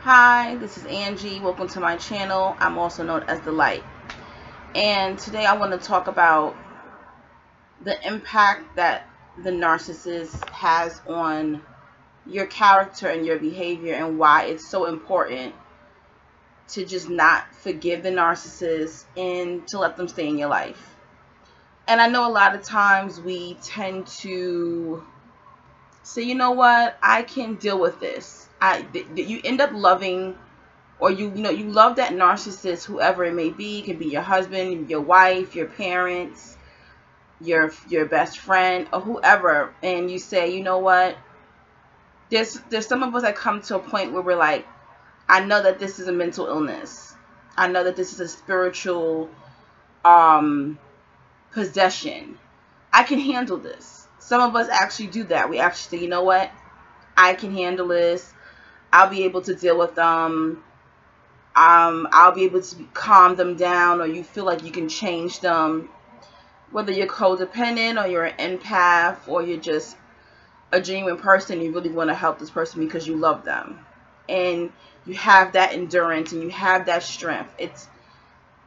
Hi, this is Angie. Welcome to my channel. I'm also known as The Light. And today I want to talk about the impact that the narcissist has on your character and your behavior, and why it's so important to just not forgive the narcissist and to let them stay in your life. And I know a lot of times we tend to say, you know what, I can deal with this. You end up loving, or you love that narcissist, whoever it may be. It can be your husband, your wife, your parents, your best friend, or whoever, and you say, you know what, there's some of us that come to a point where we're like, I know that this is a mental illness. I know that this is a spiritual possession. I can handle this. Some of us actually do that. We actually say, you know what, I can handle this. I'll be able to deal with them. I'll be able to calm them down, or you feel like you can change them, whether you're codependent or you're an empath, or you're just a genuine person. You really want to help this person because you love them, and you have that endurance and you have that strength.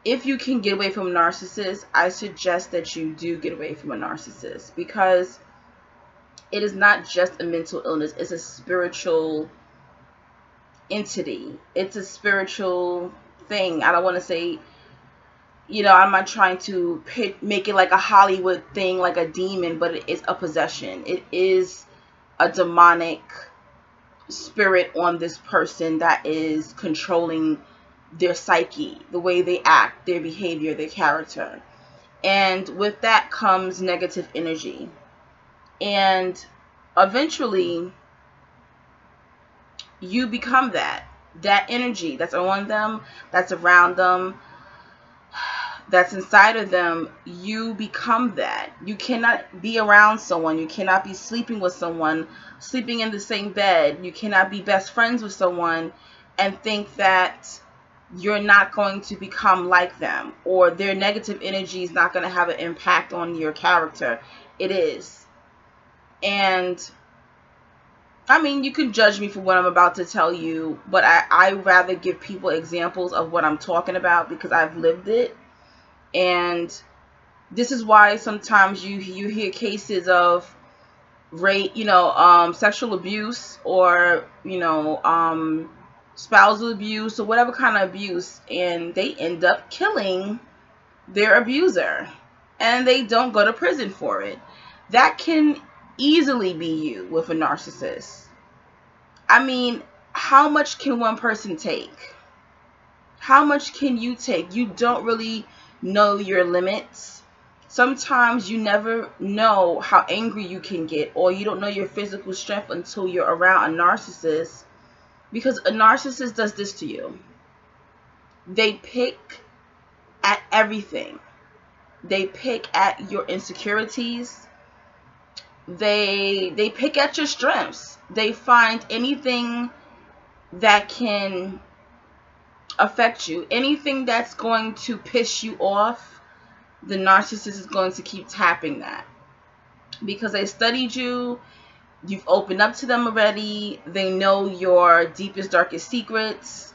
If you can get away from a narcissist, I suggest that you do get away from a narcissist, because it is not just a mental illness. It's a spiritual entity. It's a spiritual thing. I don't want to say, I'm not trying to make it like a Hollywood thing, like a demon, but it is a possession. It is a demonic spirit on this person that is controlling their psyche, the way they act, their behavior, their character. And with that comes negative energy. And eventually, you become that energy that's on them, that's around them, that's inside of them. You become that. You cannot be around someone. You cannot be sleeping with someone, sleeping in the same bed. You cannot be best friends with someone and think that you're not going to become like them, or their negative energy is not going to have an impact on your character. It is. And I mean, you can judge me for what I'm about to tell you, but I rather give people examples of what I'm talking about, because I've lived it. And this is why sometimes you hear cases of rape, sexual abuse, or spousal abuse, or whatever kind of abuse, and they end up killing their abuser, and they don't go to prison for it. That can easily be you with a narcissist. I mean, how much can one person take? How much can you take? You don't really know your limits. Sometimes you never know how angry you can get, or you don't know your physical strength until you're around a narcissist, because a narcissist does this to you. They pick at everything. They pick at your insecurities. They pick at your strengths. They find anything that can affect you, anything that's going to piss you off. The narcissist is going to keep tapping that, because they studied you. You've opened up to them already. They know your deepest, darkest secrets.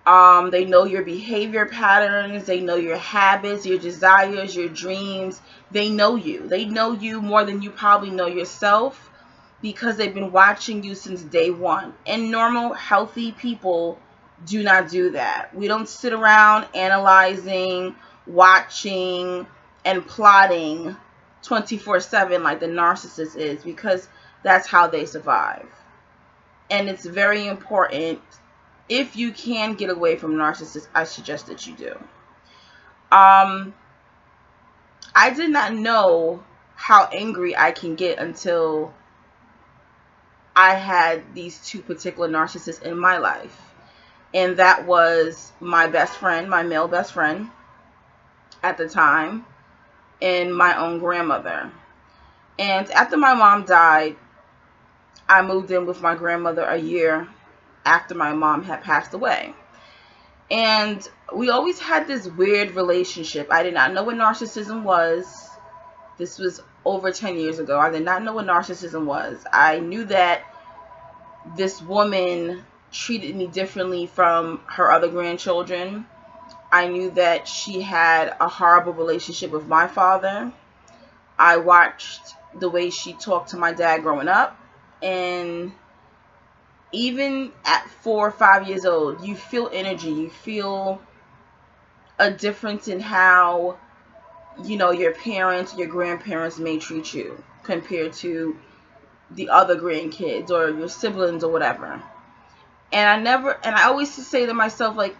They know your behavior patterns. They know your habits, your desires, your dreams. They know you. They know you more than you probably know yourself, because they've been watching you since day one. And normal, healthy people do not do that. We don't sit around analyzing, watching, and plotting 24/7 like the narcissist is, because that's how they survive. And it's very important. If you can get away from narcissists, I suggest that you do. I did not know how angry I can get until I had these two particular narcissists in my life. And that was my best friend, my male best friend at the time, and my own grandmother. And after my mom died, I moved in with my grandmother a year after my mom had passed away. And we always had this weird relationship. I did not know what narcissism was. This was over 10 years ago. I did not know what narcissism was. I knew that this woman treated me differently from her other grandchildren. I knew that she had a horrible relationship with my father. I watched the way she talked to my dad growing up, and even at 4 or 5 years old, you feel energy, you feel a difference in how, your parents, your grandparents may treat you compared to the other grandkids or your siblings or whatever. And I always say to myself, like,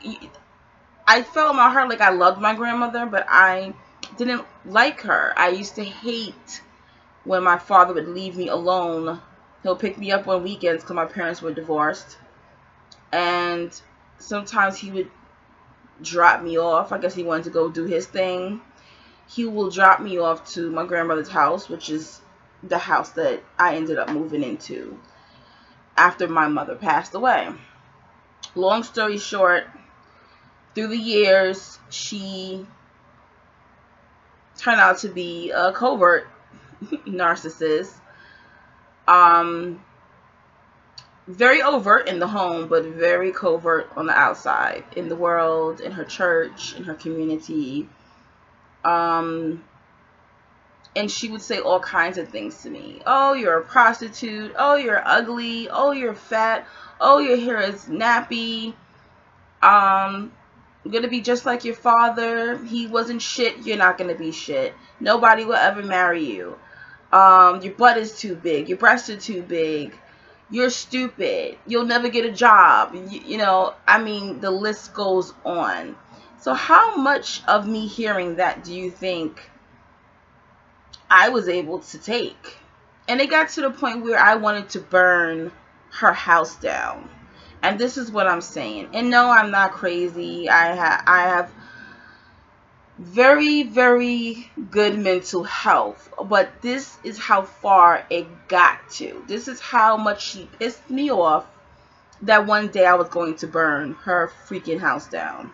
I felt in my heart like I loved my grandmother, but I didn't like her. I used to hate when my father would leave me alone. He'll pick me up on weekends because my parents were divorced. And sometimes he would drop me off. I guess he wanted to go do his thing. He will drop me off to my grandmother's house, which is the house that I ended up moving into after my mother passed away. Long story short, through the years, she turned out to be a covert narcissist. Very overt in the home, but very covert on the outside, in the world, in her church, in her community. And she would say all kinds of things to me. Oh, you're a prostitute. Oh, you're ugly. Oh, you're fat. Oh, your hair is nappy. You're going to be just like your father. He wasn't shit. You're not going to be shit. Nobody will ever marry you. Your butt is too big. Your breasts are too big. You're stupid. You'll never get a job. The list goes on. So how much of me hearing that do you think I was able to take? And it got to the point where I wanted to burn her house down. And this is what I'm saying. And no, I'm not crazy. I have very, very good mental health. But this is how far it got to. This is how much she pissed me off that one day I was going to burn her freaking house down.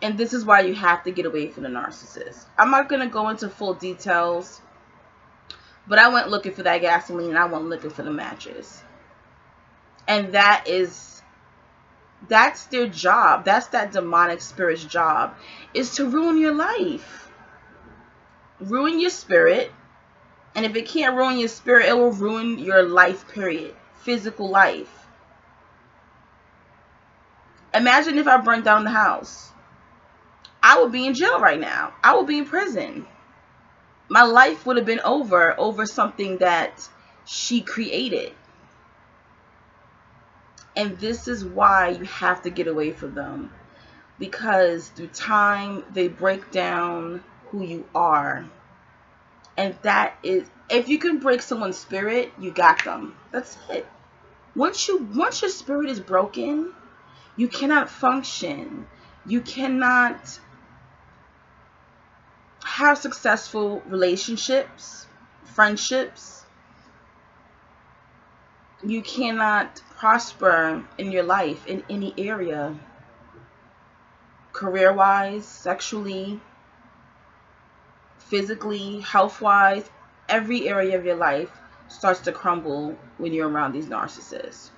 And this is why you have to get away from the narcissist. I'm not going to go into full details, but I went looking for that gasoline and I went looking for the matches. And that's their job. That's that demonic spirit's job, is to ruin your life. Ruin your spirit. And if it can't ruin your spirit, it will ruin your life, period. Physical life. Imagine if I burned down the house. I would be in jail right now. I would be in prison. My life would have been over something that she created. And this is why you have to get away from them. Because through time, they break down who you are. And that is, if you can break someone's spirit, you got them. That's it. Once your spirit is broken, you cannot function. You cannot have successful relationships, friendships. You cannot prosper in your life in any area, career-wise, sexually, physically, health-wise. Every area of your life starts to crumble when you're around these narcissists.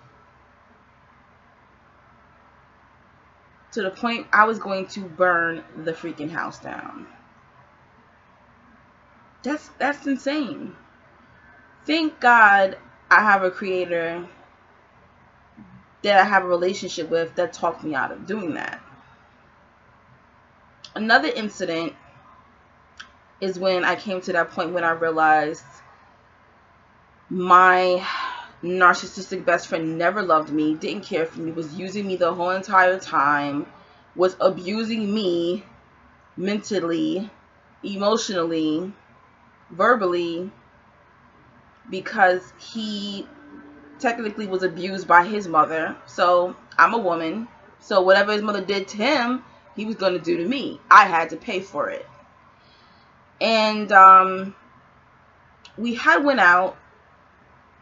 To the point I was going to burn the freaking house down. That's insane. Thank God I have a creator that I have a relationship with that talked me out of doing that. Another incident is when I came to that point when I realized my narcissistic best friend never loved me, didn't care for me, was using me the whole entire time, was abusing me mentally, emotionally, verbally, because he technically was abused by his mother. So I'm a woman, so whatever his mother did to him, he was going to do to me. I had to pay for it. And we had went out.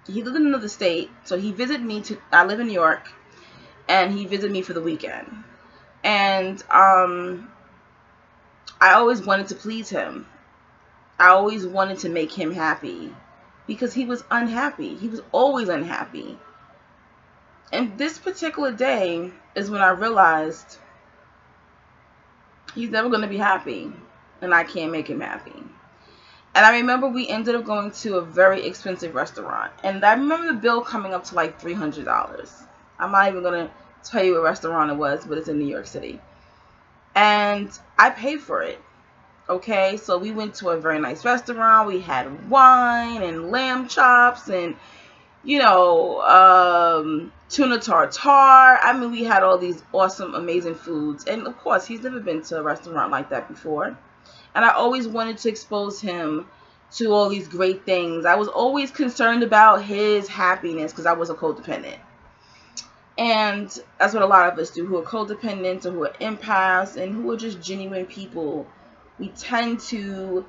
He lived in another state, so he visited me. I live in New York, and he visited me for the weekend. And I always wanted to please him. I always wanted to make him happy, because he was unhappy. He was always unhappy. And this particular day is when I realized he's never going to be happy, and I can't make him happy. And I remember we ended up going to a very expensive restaurant. And I remember the bill coming up to like $300. I'm not even going to tell you what restaurant it was, but it's in New York City. And I paid for it. Okay, so we went to a very nice restaurant. We had wine and lamb chops and, tuna tartare. I mean, we had all these awesome, amazing foods. And of course, he's never been to a restaurant like that before. And I always wanted to expose him to all these great things. I was always concerned about his happiness because I was a codependent. And that's what a lot of us do, who are codependent or who are empaths and who are just genuine people. We tend to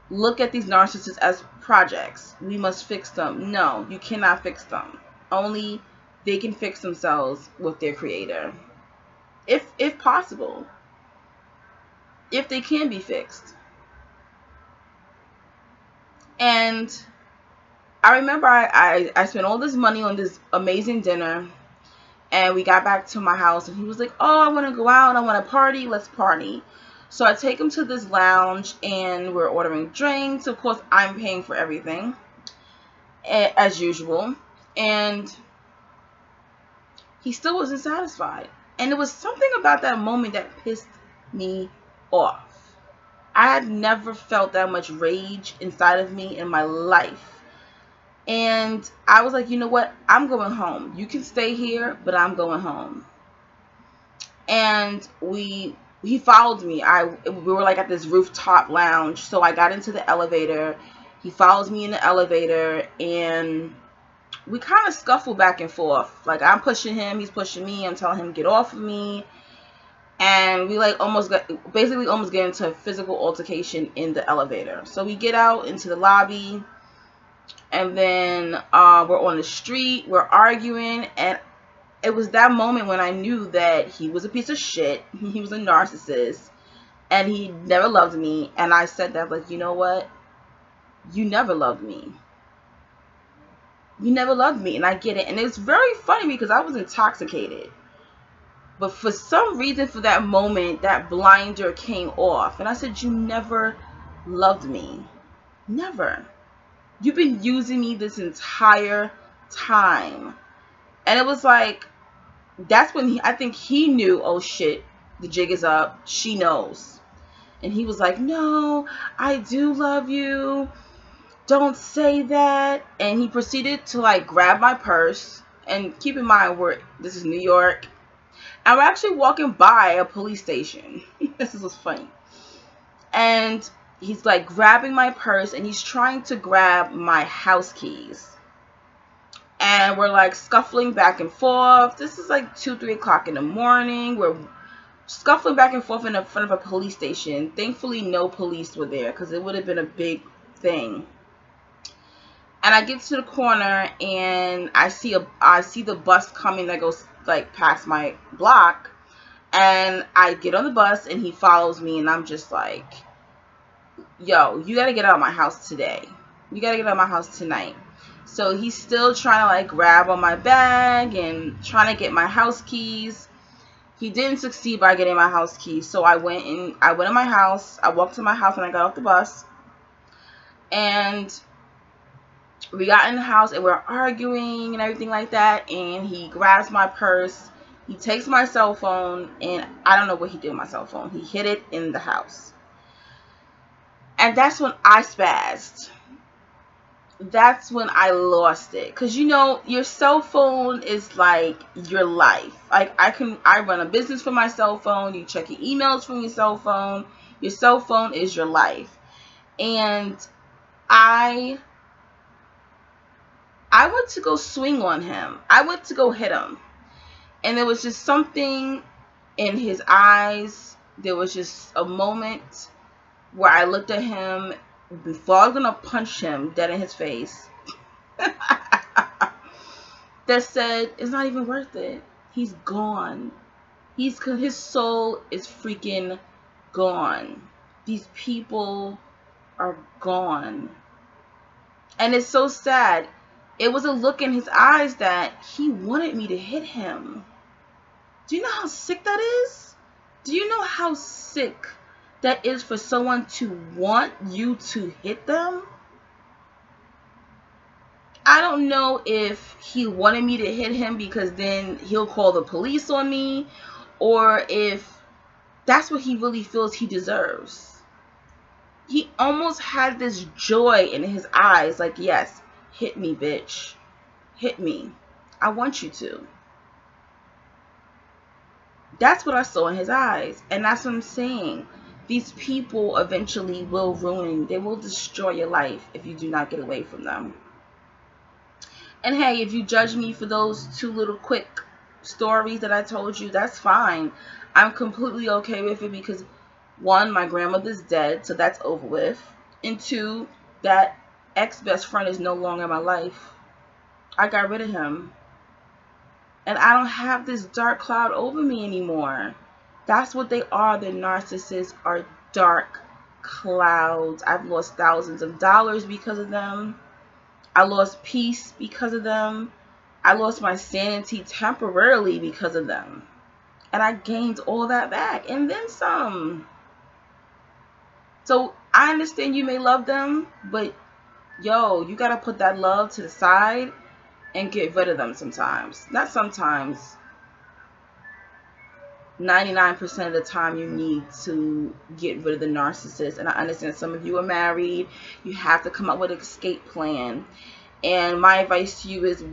look at these narcissists as projects. We must fix them. No, you cannot fix them. Only they can fix themselves with their creator. If possible. If they can be fixed. And I remember I spent all this money on this amazing dinner. And we got back to my house and he was like, oh, I want to go out. I want to party. Let's party. So I take him to this lounge and we're ordering drinks. Of course, I'm paying for everything as usual. And he still wasn't satisfied. And it was something about that moment that pissed me off. I had never felt that much rage inside of me in my life. And I was like, you know what? I'm going home. You can stay here, but I'm going home. And he followed me. We were like at this rooftop lounge. So I got into the elevator. He follows me in the elevator and we kind of scuffle back and forth. Like I'm pushing him, he's pushing me. I'm telling him to get off of me. And we like almost get into a physical altercation in the elevator. So we get out into the lobby. And then we're on the street, we're arguing, and it was that moment when I knew that he was a piece of shit, he was a narcissist, and he never loved me. And I said that, like, you know what? You never loved me. You never loved me, and I get it. And it's very funny because I was intoxicated. But for some reason, for that moment, that blinder came off. And I said, you never loved me. Never. You've been using me this entire time. And it was like, that's when I think he knew, oh shit, the jig is up. She knows. And he was like, no, I do love you. Don't say that. And he proceeded to like grab my purse. And keep in mind, this is New York. And we're actually walking by a police station. This is funny. And he's like grabbing my purse and he's trying to grab my house keys. And we're like scuffling back and forth. This is like 2-3 o'clock in the morning. We're scuffling back and forth in front of a police station. Thankfully, no police were there because it would have been a big thing. And I get to the corner and I see the bus coming that goes like past my block. And I get on the bus and he follows me and I'm just like, yo, you gotta get out of my house today. You gotta get out of my house tonight. So he's still trying to like grab on my bag and trying to get my house keys. He didn't succeed by getting my house keys. So I went in my house. I walked to my house and I got off the bus. And we got in the house and we're arguing and everything like that. And he grabs my purse. He takes my cell phone and I don't know what he did with my cell phone. He hid it in the house. And that's when I spazzed. That's when I lost it. Because, your cell phone is like your life. Like, I run a business from my cell phone. You check your emails from your cell phone. Your cell phone is your life. And I went to go swing on him. I went to go hit him. And there was just something in his eyes. There was just a moment where I looked at him before I was going to punch him dead in his face. That said, it's not even worth it. He's gone. His soul is freaking gone. These people are gone. And it's so sad. It was a look in his eyes that he wanted me to hit him. Do you know how sick that is? Do you know how sick that is for someone to want you to hit them? I don't know if he wanted me to hit him because then he'll call the police on me, or if that's what he really feels he deserves. He almost had this joy in his eyes, like, yes, hit me, bitch. Hit me. I want you to. That's what I saw in his eyes. And that's what I'm saying. These people eventually will ruin you. They will destroy your life if you do not get away from them. And hey, if you judge me for those 2 little quick stories that I told you, that's fine. I'm completely okay with it because 1, my grandmother's dead, so that's over with. And 2, that ex-best friend is no longer in my life. I got rid of him. And I don't have this dark cloud over me anymore. That's what they are. The narcissists are dark clouds. I've lost thousands of dollars because of them. I lost peace because of them. I lost my sanity temporarily because of them. And I gained all that back and then some. So I understand you may love them, but yo, you got to put that love to the side and get rid of them sometimes. Not sometimes. 99% of the time you need to get rid of the narcissist. And I understand some of you are married. You have to come up with an escape plan. And my advice to you is,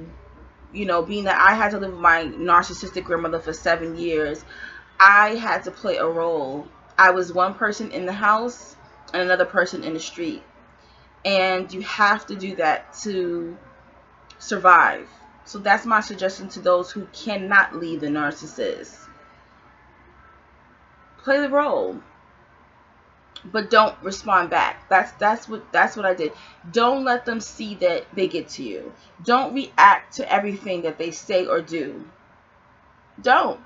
you know, being that I had to live with my narcissistic grandmother for 7 years, I had to play a role. I was one person in the house and another person in the street. And you have to do that to survive. So that's my suggestion to those who cannot leave the narcissist. Play the role, but don't respond back. That's what I did. Don't let them see that they get to you. Don't react to everything that they say or do. Don't.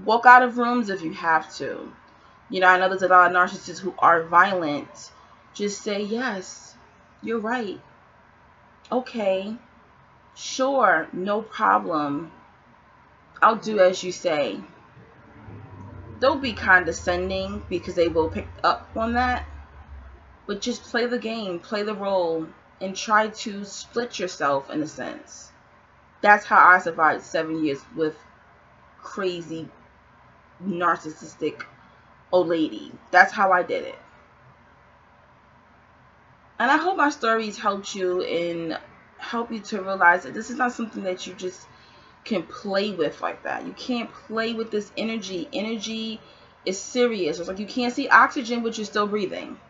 Walk out of rooms if you have to. You know, I know there's a lot of narcissists who are violent. Just say, yes, you're right. Okay. Sure, no problem. I'll do as you say. Don't be condescending because they will pick up on that. But just play the game, play the role, and try to split yourself in a sense. That's how I survived 7 years with crazy, narcissistic old lady. That's how I did it. And I hope my stories helped you and help you to realize that this is not something that you just can play with like that. You can't play with this energy. Energy is serious. It's like you can't see oxygen, but you're still breathing.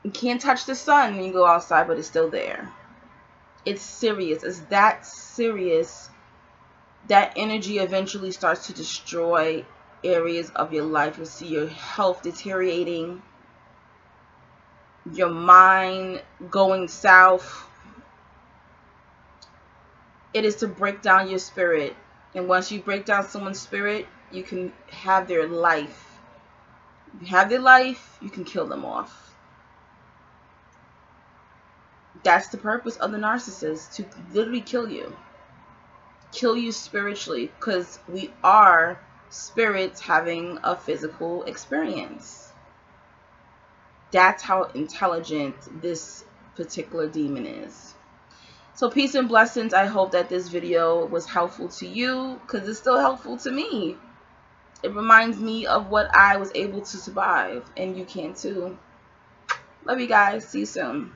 You can't touch the sun when you go outside, but it's still there. It's serious. It's that serious. That energy eventually starts to destroy areas of your life. You'll see your health deteriorating, your mind going south. It is to break down your spirit. And once you break down someone's spirit, you can have their life. If you have their life, you can kill them off. That's the purpose of the narcissist, to literally kill you. Kill you spiritually, because we are spirits having a physical experience. That's how intelligent this particular demon is. So peace and blessings. I hope that this video was helpful to you, because it's still helpful to me. It reminds me of what I was able to survive, and you can too. Love you guys. See you soon.